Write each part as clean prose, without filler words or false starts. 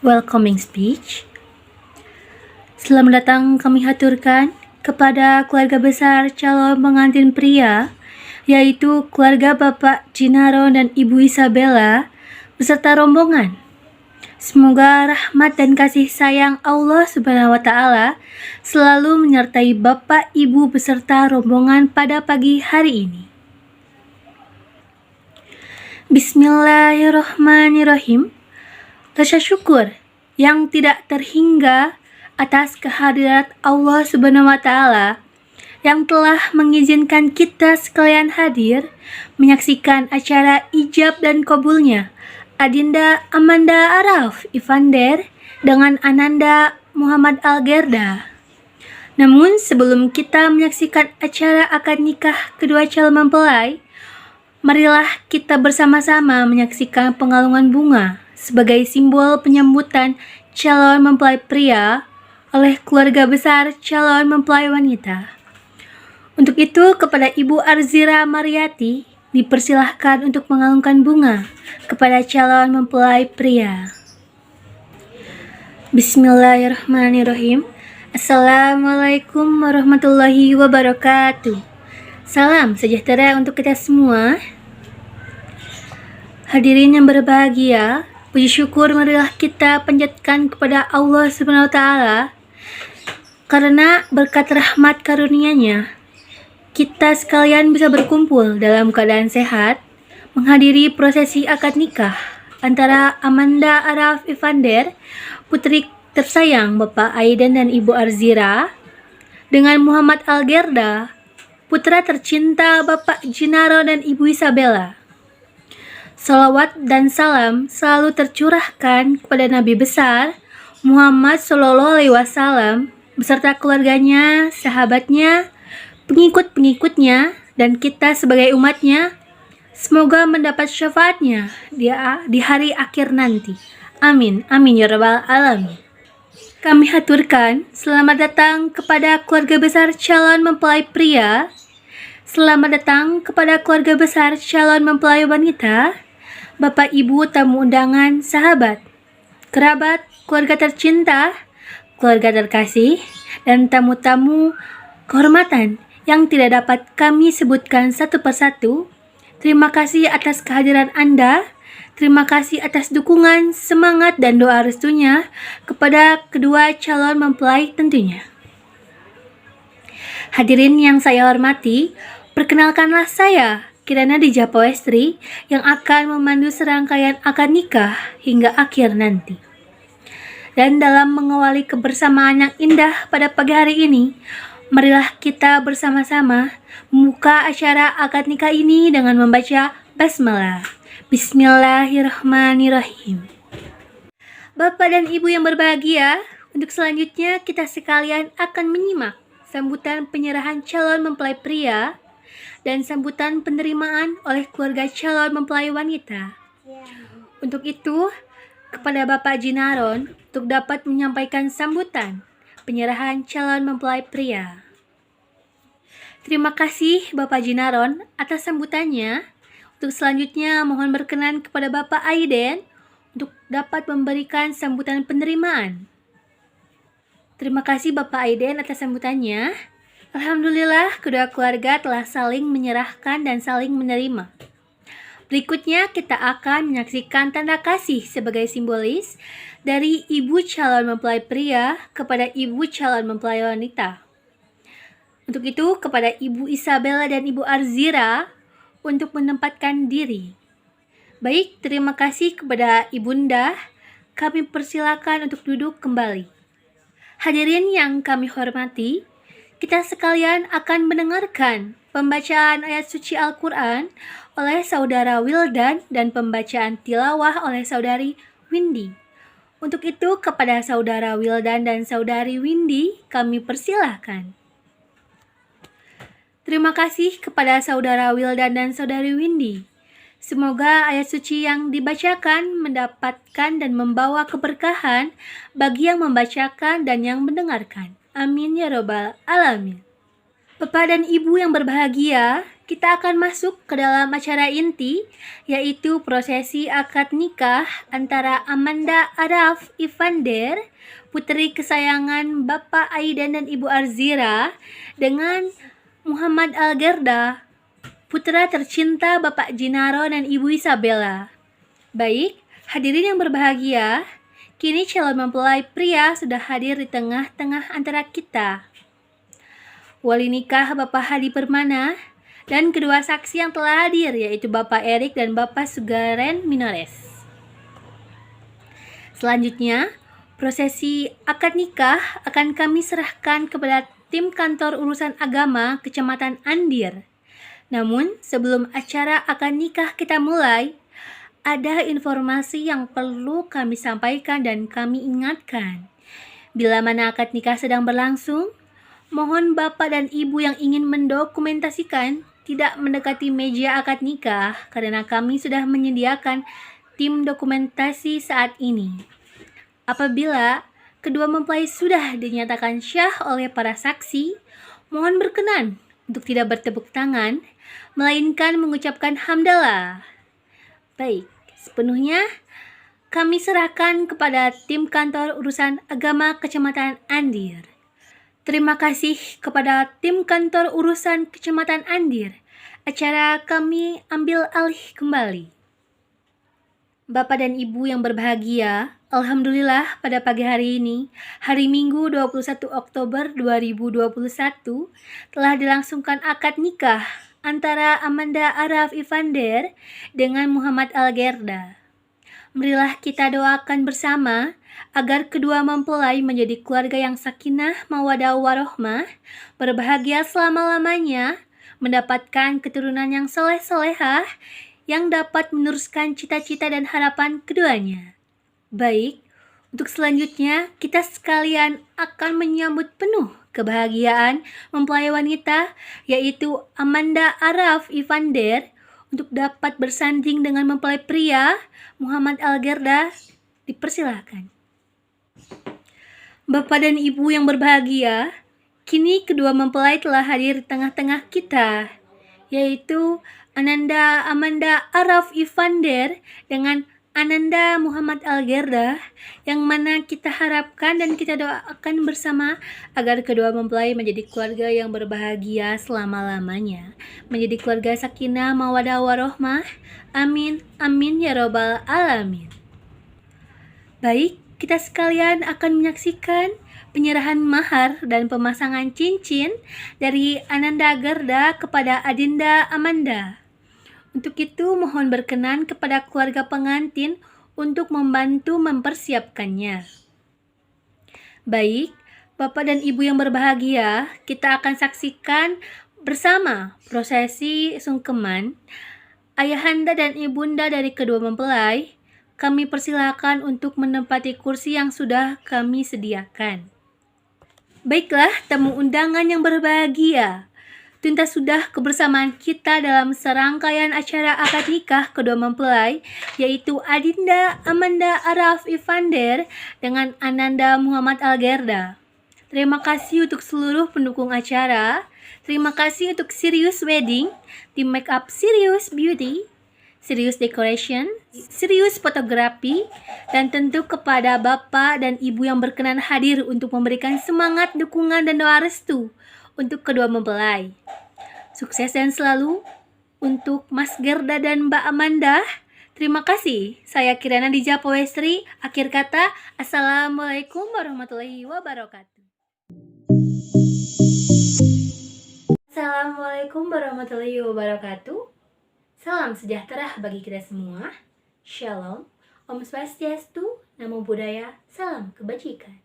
welcoming speech. Selamat datang kami haturkan kepada keluarga besar calon pengantin pria, yaitu keluarga Bapak Jinaro dan Ibu Isabella beserta rombongan. Semoga rahmat dan kasih sayang Allah Subhanahu wa Ta'ala selalu menyertai Bapak, Ibu beserta rombongan pada pagi hari ini. Bismillahirrahmanirrahim. Rasa syukur yang tidak terhingga atas kehadirat Allah Subhanahu wa Ta'ala yang telah mengizinkan kita sekalian hadir menyaksikan acara ijab dan kabulnya Adinda Amanda Araf Ivander dengan Ananda Muhammad Algerda. Namun sebelum kita menyaksikan acara akad nikah kedua calon mempelai, marilah kita bersama-sama menyaksikan pengalungan bunga sebagai simbol penyambutan calon mempelai pria oleh keluarga besar calon mempelai wanita. Untuk itu, kepada Ibu Arzira Mariati dipersilahkan untuk mengalungkan bunga kepada calon mempelai pria. Bismillahirrahmanirrahim. Assalamualaikum warahmatullahi wabarakatuh. Salam sejahtera untuk kita semua. Hadirin yang berbahagia, puji syukur marilah kita panjatkan kepada Allah Subhanahu wa Ta'ala karena berkat rahmat karunia-Nya kita sekalian bisa berkumpul dalam keadaan sehat menghadiri prosesi akad nikah antara Amanda Araf Ivander, putri tersayang Bapak Aiden dan Ibu Arzira, dengan Muhammad Algerda, putra tercinta Bapak Jinaro dan Ibu Isabella. Salawat dan salam selalu tercurahkan kepada Nabi besar Muhammad SAW beserta keluarganya, sahabatnya, pengikut-pengikutnya, dan kita sebagai umatnya. Semoga mendapat syafaatnya di hari akhir nanti. Amin, amin ya rabbal alamin. Kami haturkan selamat datang kepada keluarga besar calon mempelai pria. Selamat datang kepada keluarga besar calon mempelai wanita. Bapak, Ibu, tamu undangan, sahabat, kerabat, keluarga tercinta, keluarga terkasih, dan tamu-tamu kehormatan yang tidak dapat kami sebutkan satu persatu. Terima kasih atas kehadiran Anda. Terima kasih atas dukungan, semangat, dan doa restunya kepada kedua calon mempelai tentunya. Hadirin yang saya hormati, perkenalkanlah saya, Kirana Dija Pawestri, yang akan memandu serangkaian akad nikah hingga akhir nanti. Dan dalam mengawali kebersamaan yang indah pada pagi hari ini, marilah kita bersama-sama membuka acara akad nikah ini dengan membaca basmalah. Bismillahirrahmanirrahim. Bapak dan Ibu yang berbahagia, untuk selanjutnya kita sekalian akan menyimak sambutan penyerahan calon mempelai pria dan sambutan penerimaan oleh keluarga calon mempelai wanita. Untuk itu, kepada Bapak Jinaron untuk dapat menyampaikan sambutan penyerahan calon mempelai pria. Terima kasih Bapak Jinaron atas sambutannya. Untuk selanjutnya mohon berkenan kepada Bapak Aiden untuk dapat memberikan sambutan penerimaan. Terima kasih Bapak Aiden atas sambutannya. Alhamdulillah kedua keluarga telah saling menyerahkan dan saling menerima. Berikutnya kita akan menyaksikan tanda kasih sebagai simbolis dari ibu calon mempelai pria kepada ibu calon mempelai wanita. Untuk itu kepada Ibu Isabella dan Ibu Arzira untuk menempatkan diri. Baik, terima kasih kepada Ibunda. Kami persilakan untuk duduk kembali. Hadirin yang kami hormati, kita sekalian akan mendengarkan pembacaan ayat suci Al-Quran oleh Saudara Wildan dan pembacaan tilawah oleh Saudari Windy. Untuk itu, kepada Saudara Wildan dan Saudari Windy, kami persilahkan. Terima kasih kepada Saudara Wildan dan Saudari Windy. Semoga ayat suci yang dibacakan mendapatkan dan membawa keberkahan bagi yang membacakan dan yang mendengarkan. Amin ya robbal alamin. Bapak dan Ibu yang berbahagia, kita akan masuk ke dalam acara inti, yaitu prosesi akad nikah antara Amanda Araf Evander, putri kesayangan Bapak Aidan dan Ibu Arzira, dengan Muhammad Algerda, putra tercinta Bapak Jinaro dan Ibu Isabella. Baik, hadirin yang berbahagia, kini calon mempelai pria sudah hadir di tengah-tengah antara kita. Wali nikah Bapak Hadi Permana dan kedua saksi yang telah hadir, yaitu Bapak Erik dan Bapak Sugaren Minores. Selanjutnya, prosesi akad nikah akan kami serahkan kepada tim kantor urusan agama Kecamatan Andir. Namun, sebelum acara akad nikah kita mulai, ada informasi yang perlu kami sampaikan dan kami ingatkan. Bila mana akad nikah sedang berlangsung, mohon Bapak dan Ibu yang ingin mendokumentasikan tidak mendekati meja akad nikah karena kami sudah menyediakan tim dokumentasi saat ini. Apabila kedua mempelai sudah dinyatakan syah oleh para saksi, mohon berkenan untuk tidak bertepuk tangan, melainkan mengucapkan hamdalah. Baik, sepenuhnya kami serahkan kepada tim kantor urusan agama Kecamatan Andir. Terima kasih kepada tim kantor urusan Kecamatan Andir. Acara kami ambil alih kembali. Bapak dan Ibu yang berbahagia, alhamdulillah pada pagi hari ini, hari Minggu 21 Oktober 2021, telah dilangsungkan akad nikah antara Amanda Araf Evander dengan Muhammad Algerda. Marilah kita doakan bersama agar kedua mempelai menjadi keluarga yang sakinah, mawaddah warohmah, berbahagia selama-lamanya, mendapatkan keturunan yang soleh-solehah, yang dapat meneruskan cita-cita dan harapan keduanya. Baik, untuk selanjutnya kita sekalian akan menyambut penuh kebahagiaan mempelai wanita, yaitu Amanda Araf Evander, untuk dapat bersanding dengan mempelai pria Muhammad Algerda. Dipersilahkan. Bapak dan Ibu yang berbahagia, kini kedua mempelai telah hadir di tengah-tengah kita, yaitu Ananda Amanda Araf Evander dengan Ananda Muhammad Algerda, yang mana kita harapkan dan kita doakan bersama agar kedua mempelai menjadi keluarga yang berbahagia selama-lamanya, menjadi keluarga sakinah mawaddah warohmah. Amin, amin ya robbal alamin. Baik, kita sekalian akan menyaksikan penyerahan mahar dan pemasangan cincin dari Ananda Gerda kepada Adinda Amanda. Untuk itu, mohon berkenan kepada keluarga pengantin untuk membantu mempersiapkannya. Baik, Bapak dan Ibu yang berbahagia, kita akan saksikan bersama prosesi sungkeman. Ayahanda dan ibunda dari kedua mempelai, kami persilakan untuk menempati kursi yang sudah kami sediakan. Baiklah, tamu undangan yang berbahagia, tuntas sudah kebersamaan kita dalam serangkaian acara akad nikah kedua mempelai, yaitu Adinda Amanda Araf Evander dengan Ananda Muhammad Algerda. Terima kasih untuk seluruh pendukung acara. Terima kasih untuk Sirius Wedding, tim makeup Sirius Beauty, Sirius Decoration, Sirius Fotografi, dan tentu kepada Bapak dan Ibu yang berkenan hadir untuk memberikan semangat, dukungan, dan doa restu untuk kedua mempelai. Sukses dan selalu untuk Mas Gerda dan Mbak Amanda. Terima kasih. Saya Kirana Dija Powestri. Akhir kata, Assalamualaikum warahmatullahi wabarakatuh. Assalamualaikum warahmatullahi wabarakatuh. Salam sejahtera bagi kita semua. Shalom, Om Swastiastu, Namo Buddhaya, salam kebajikan.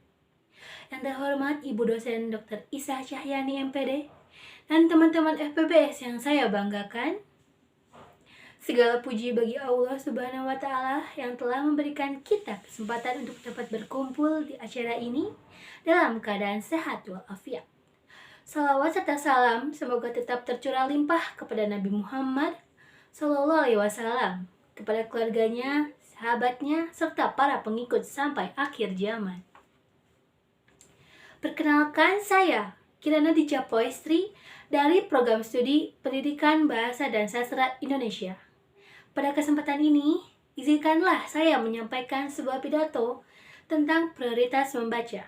Yang terhormat Ibu dosen Dr. Isa Cahyani MPD dan teman-teman FPBS yang saya banggakan. Segala puji bagi Allah Subhanahu wa Ta'ala yang telah memberikan kita kesempatan untuk dapat berkumpul di acara ini dalam keadaan sehat walafiat. Salawat serta salam semoga tetap tercurah limpah kepada Nabi Muhammad Sallallahu Alaihi Wasallam, kepada keluarganya, sahabatnya, serta para pengikut sampai akhir zaman. Perkenalkan, saya Kirana Dija Powestri dari Program Studi Pendidikan Bahasa dan Sastra Indonesia. Pada kesempatan ini, izinkanlah saya menyampaikan sebuah pidato tentang prioritas membaca.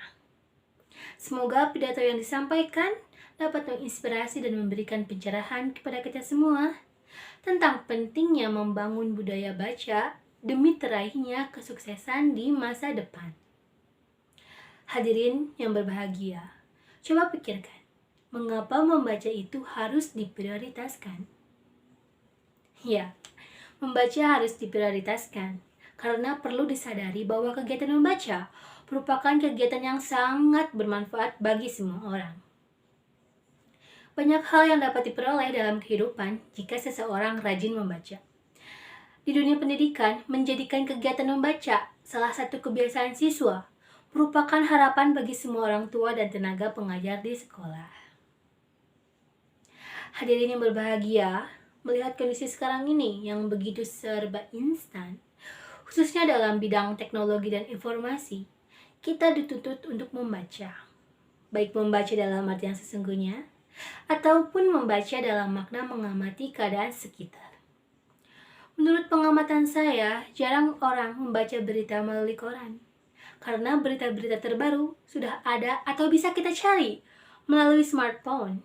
Semoga pidato yang disampaikan dapat menginspirasi dan memberikan pencerahan kepada kita semua tentang pentingnya membangun budaya baca demi teraihnya kesuksesan di masa depan. Hadirin yang berbahagia, coba pikirkan, mengapa membaca itu harus diprioritaskan? Ya, membaca harus diprioritaskan karena perlu disadari bahwa kegiatan membaca merupakan kegiatan yang sangat bermanfaat bagi semua orang. Banyak hal yang dapat diperoleh dalam kehidupan jika seseorang rajin membaca. Di dunia pendidikan, menjadikan kegiatan membaca salah satu kebiasaan siswa merupakan harapan bagi semua orang tua dan tenaga pengajar di sekolah. Hadirin yang berbahagia, melihat kondisi sekarang ini yang begitu serba instan, khususnya dalam bidang teknologi dan informasi, kita dituntut untuk membaca. Baik membaca dalam arti yang sesungguhnya, ataupun membaca dalam makna mengamati keadaan sekitar. Menurut pengamatan saya, jarang orang membaca berita melalui koran, karena berita-berita terbaru sudah ada atau bisa kita cari melalui smartphone.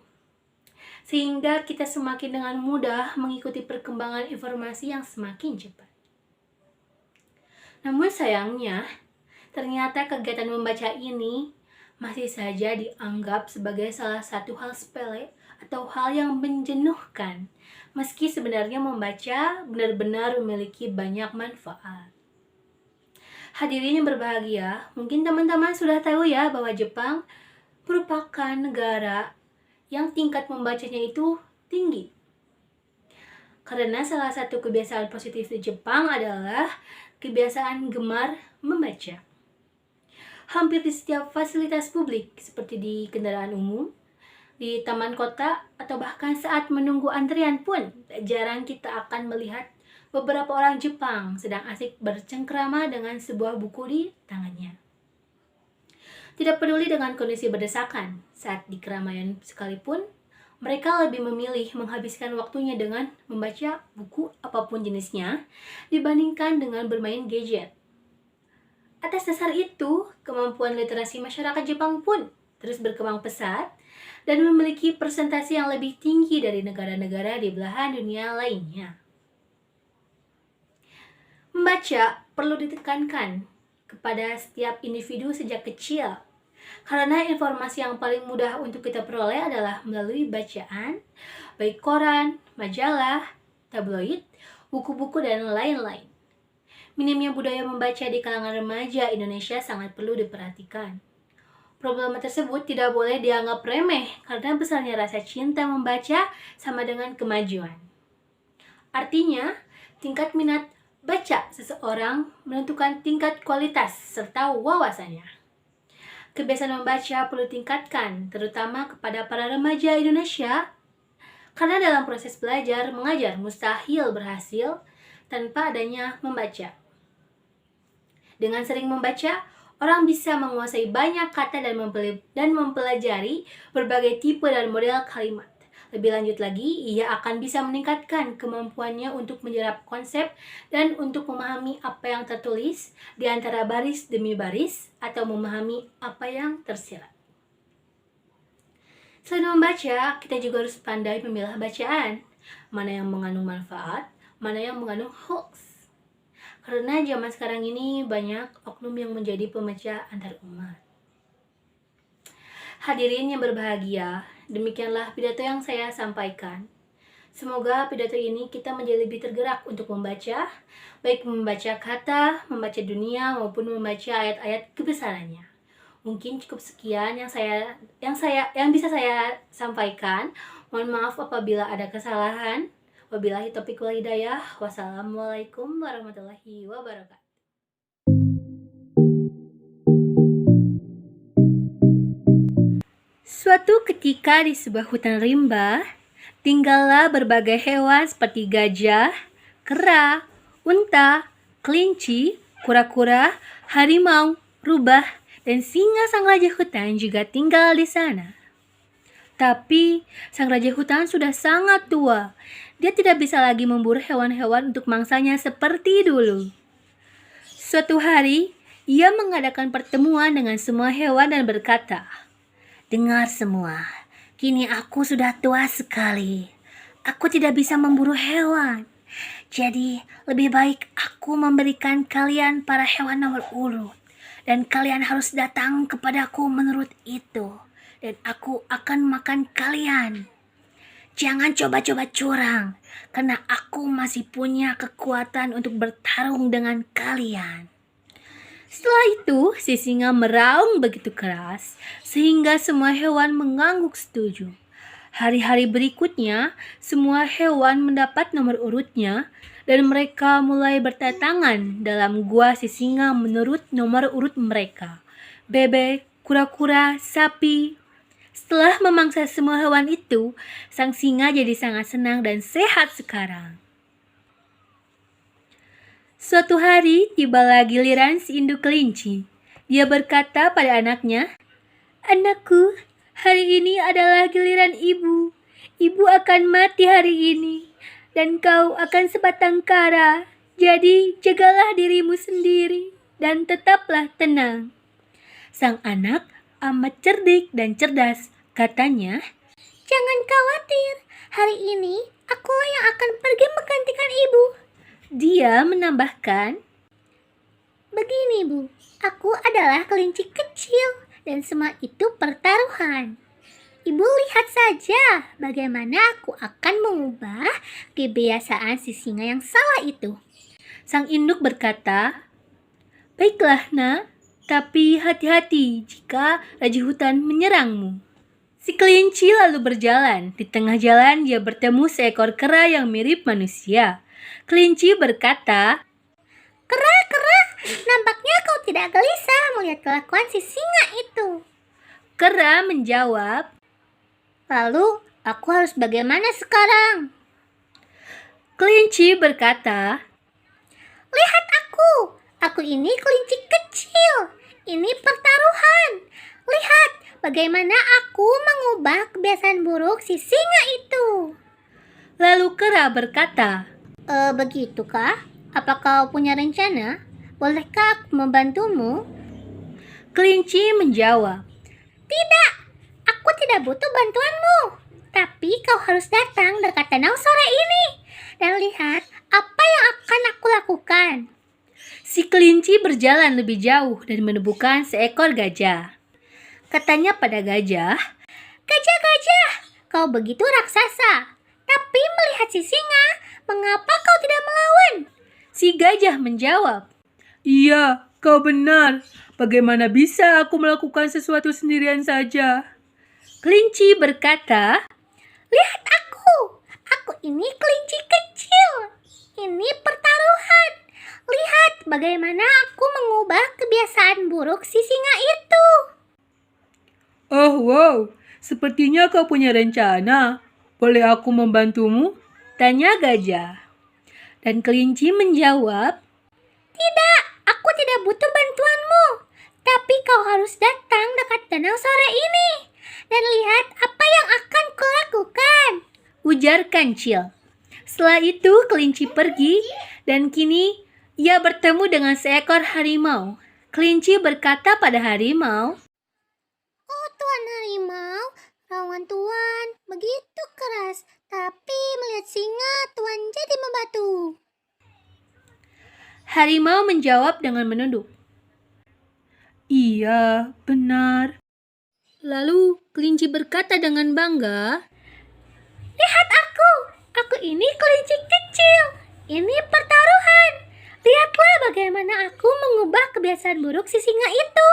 Sehingga kita semakin dengan mudah mengikuti perkembangan informasi yang semakin cepat. Namun sayangnya, ternyata kegiatan membaca ini masih saja dianggap sebagai salah satu hal sepele atau hal yang menjenuhkan, meski sebenarnya membaca benar-benar memiliki banyak manfaat. Hadirin yang berbahagia, mungkin teman-teman sudah tahu ya bahwa Jepang merupakan negara yang tingkat membacanya itu tinggi. Karena salah satu kebiasaan positif di Jepang adalah kebiasaan gemar membaca. Hampir di setiap fasilitas publik seperti di kendaraan umum, di taman kota, atau bahkan saat menunggu antrian pun, tak jarang kita akan melihat beberapa orang Jepang sedang asik bercengkrama dengan sebuah buku di tangannya. Tidak peduli dengan kondisi berdesakan, saat di keramaian sekalipun, mereka lebih memilih menghabiskan waktunya dengan membaca buku apapun jenisnya dibandingkan dengan bermain gadget. Atas dasar itu, kemampuan literasi masyarakat Jepang pun terus berkembang pesat dan memiliki persentase yang lebih tinggi dari negara-negara di belahan dunia lainnya. Membaca perlu ditekankan kepada setiap individu sejak kecil, karena informasi yang paling mudah untuk kita peroleh adalah melalui bacaan, baik koran, majalah, tabloid, buku-buku, dan lain-lain. Minimnya budaya membaca di kalangan remaja Indonesia sangat perlu diperhatikan. Problema tersebut tidak boleh dianggap remeh karena besarnya rasa cinta membaca sama dengan kemajuan. Artinya, tingkat minat baca seseorang menentukan tingkat kualitas serta wawasannya. Kebiasaan membaca perlu ditingkatkan, terutama kepada para remaja Indonesia, karena dalam proses belajar mengajar mustahil berhasil tanpa adanya membaca. Dengan sering membaca, orang bisa menguasai banyak kata dan mempelajari berbagai tipe dan model kalimat. Lebih lanjut lagi, ia akan bisa meningkatkan kemampuannya untuk menyerap konsep dan untuk memahami apa yang tertulis di antara baris demi baris atau memahami apa yang tersirat. Selain membaca, kita juga harus pandai memilah bacaan, mana yang mengandung manfaat, mana yang mengandung hoax. Karena zaman sekarang ini banyak oknum yang menjadi pemecah antar umat. Hadirin yang berbahagia, demikianlah pidato yang saya sampaikan. Semoga pidato ini kita menjadi lebih tergerak untuk membaca, baik membaca kata, membaca dunia, maupun membaca ayat-ayat kebesarannya. Mungkin cukup sekian yang bisa saya sampaikan. Mohon maaf apabila ada kesalahan. Wabillahi taufiq wal hidayah. Wassalamualaikum warahmatullahi wabarakatuh. Suatu ketika di sebuah hutan rimba, tinggallah berbagai hewan seperti gajah, kera, unta, kelinci, kura-kura, harimau, rubah, dan singa sang raja hutan juga tinggal di sana. Tapi sang raja hutan sudah sangat tua. Dia tidak bisa lagi memburu hewan-hewan untuk mangsanya seperti dulu. Suatu hari, ia mengadakan pertemuan dengan semua hewan dan berkata, "Dengar semua, kini aku sudah tua sekali. Aku tidak bisa memburu hewan. Jadi, lebih baik aku memberikan kalian para hewan nomor urut. Dan kalian harus datang kepadaku menurut itu. Dan aku akan makan kalian. Jangan coba-coba curang, karena aku masih punya kekuatan untuk bertarung dengan kalian." Setelah itu, si singa meraung begitu keras, sehingga semua hewan mengangguk setuju. Hari-hari berikutnya, semua hewan mendapat nomor urutnya, dan mereka mulai berdatangan dalam gua si singa menurut nomor urut mereka. Bebek, kura-kura, sapi. Setelah memangsa semua hewan itu, sang singa jadi sangat senang dan sehat sekarang. Suatu hari, tibalah giliran si induk kelinci. Dia berkata pada anaknya, "Anakku, hari ini adalah giliran ibu. Ibu akan mati hari ini, dan kau akan sebatang kara. Jadi, jagalah dirimu sendiri, dan tetaplah tenang." Sang anak amat cerdik dan cerdas. Katanya, "Jangan khawatir, hari ini akulah yang akan pergi menggantikan ibu." Dia menambahkan, "Begini Bu, aku adalah kelinci kecil dan semua itu pertaruhan. Ibu lihat saja bagaimana aku akan mengubah kebiasaan si singa yang salah itu." Sang induk berkata, "Baiklah nak, tapi hati-hati jika raja hutan menyerangmu." Si kelinci lalu berjalan. Di tengah jalan dia bertemu seekor kera yang mirip manusia. Kelinci berkata, "Kera, nampaknya kau tidak gelisah melihat kelakuan si singa itu." Kera menjawab, "Lalu aku harus bagaimana sekarang?" Kelinci berkata, "Lihat aku ini kelinci kecil. Ini pertaruhan. Lihat bagaimana aku mengubah kebiasaan buruk si singa itu." Lalu kera berkata, "Begitukah? Apa kau punya rencana? Bolehkah aku membantumu?" Kelinci menjawab, "Tidak, aku tidak butuh bantuanmu. Tapi kau harus datang dekat danau sore ini dan lihat apa yang akan aku lakukan." Si kelinci berjalan lebih jauh dan menemukan seekor gajah. Katanya pada gajah, "Gajah, kau begitu raksasa. Tapi melihat si singa, mengapa kau tidak melawan?" Si gajah menjawab, "Iya, kau benar. Bagaimana bisa aku melakukan sesuatu sendirian saja?" Kelinci berkata, "Lihat aku ini kelinci kecil. Ini pertaruhan. Lihat bagaimana aku mengubah kebiasaan buruk si singa itu." Oh wow, sepertinya kau punya rencana. Boleh aku membantumu? Tanya gajah. Dan kelinci menjawab, "Tidak, aku tidak butuh bantuanmu. Tapi kau harus datang dekat danau sore ini dan lihat apa yang akan kulakukan," ujar kancil. Setelah itu kelinci pergi dan kini ia bertemu dengan seekor harimau. Kelinci berkata pada harimau, "Oh Tuan Harimau, raungan Tuan begitu keras, tapi melihat singa Tuan jadi membatu." Harimau menjawab dengan menunduk, Iya, benar. Lalu kelinci berkata dengan bangga, "Lihat aku ini kelinci kecil. Ini pertaruhan. Lihatlah bagaimana aku mengubah kebiasaan buruk si singa itu."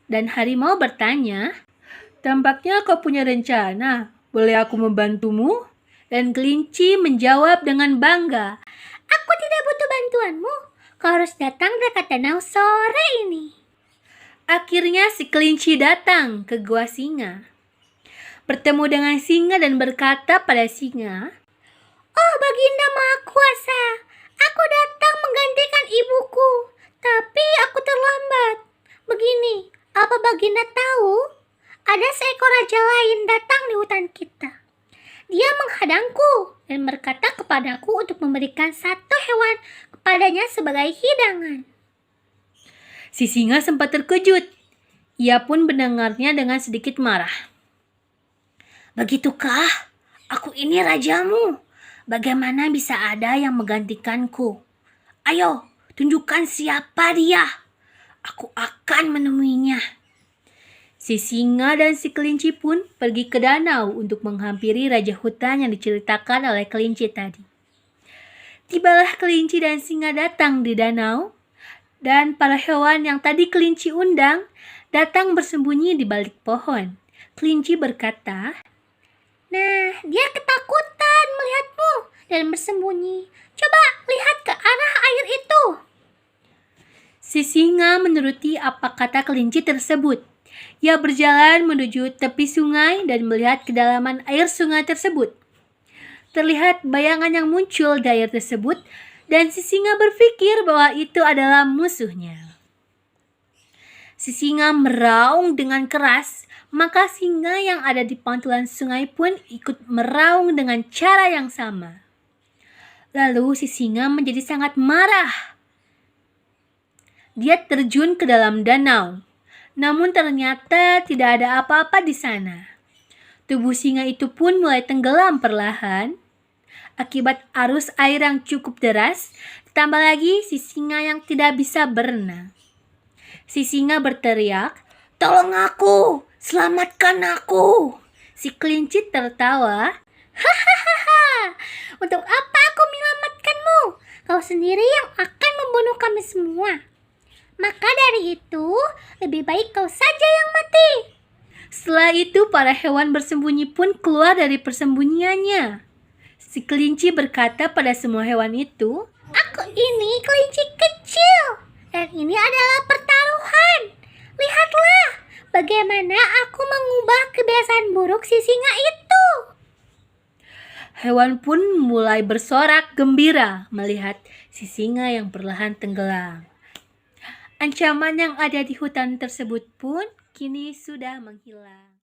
Dan harimau bertanya, Tampaknya kau punya rencana. Boleh aku membantumu? dan kelinci menjawab dengan bangga, "Aku tidak butuh bantuanmu. Kau harus datang dekat danau sore ini." Akhirnya si kelinci datang ke gua singa. Bertemu dengan singa dan berkata pada singa, "Oh Baginda Maha Kuasa, aku datang menggantikan ibuku, tapi aku terlambat. Begini, apa Baginda tahu? ada seekor raja lain datang di hutan kita. Dia menghadangku dan berkata kepadaku untuk memberikan satu hewan kepadanya sebagai hidangan. Si singa sempat terkejut. Ia pun mendengarnya dengan sedikit marah. Begitukah? Aku ini rajamu. Bagaimana bisa ada yang menggantikanku? Ayo, tunjukkan siapa dia. Aku akan menemuinya. Si singa dan si kelinci pun pergi ke danau untuk menghampiri raja hutan yang diceritakan oleh kelinci tadi. Tibalah kelinci dan singa datang di danau, dan para hewan yang tadi kelinci undang datang bersembunyi di balik pohon. Kelinci berkata, Nah, dia ketakutan melihatmu dan bersembunyi. Coba lihat ke arah air itu. si singa menuruti apa kata kelinci tersebut. Ia berjalan menuju tepi sungai dan melihat kedalaman air sungai tersebut. Terlihat bayangan yang muncul di air tersebut, dan si singa berpikir bahwa itu adalah musuhnya. Si singa meraung dengan keras, maka singa yang ada di pantulan sungai pun ikut meraung dengan cara yang sama. Lalu si singa menjadi sangat marah. Dia terjun ke dalam danau, namun ternyata tidak ada apa-apa di sana. Tubuh singa itu pun mulai tenggelam perlahan akibat arus air yang cukup deras, ditambah lagi si singa yang tidak bisa berenang. Si singa berteriak, Tolong aku, selamatkan aku. si kelinci tertawa. Hahaha, untuk apa aku menyelamatkanmu? Kau sendiri yang akan membunuh kami semua. Maka dari itu, lebih baik kau saja yang mati. Setelah itu para hewan bersembunyi pun keluar dari persembunyiannya. Si kelinci berkata pada semua hewan itu, Aku ini kelinci kecil, dan ini adalah pertaruhan. Lihatlah bagaimana aku mengubah kebiasaan buruk si singa itu. hewan pun mulai bersorak gembira melihat si singa yang perlahan tenggelam. Ancaman yang ada di hutan tersebut pun kini sudah menghilang.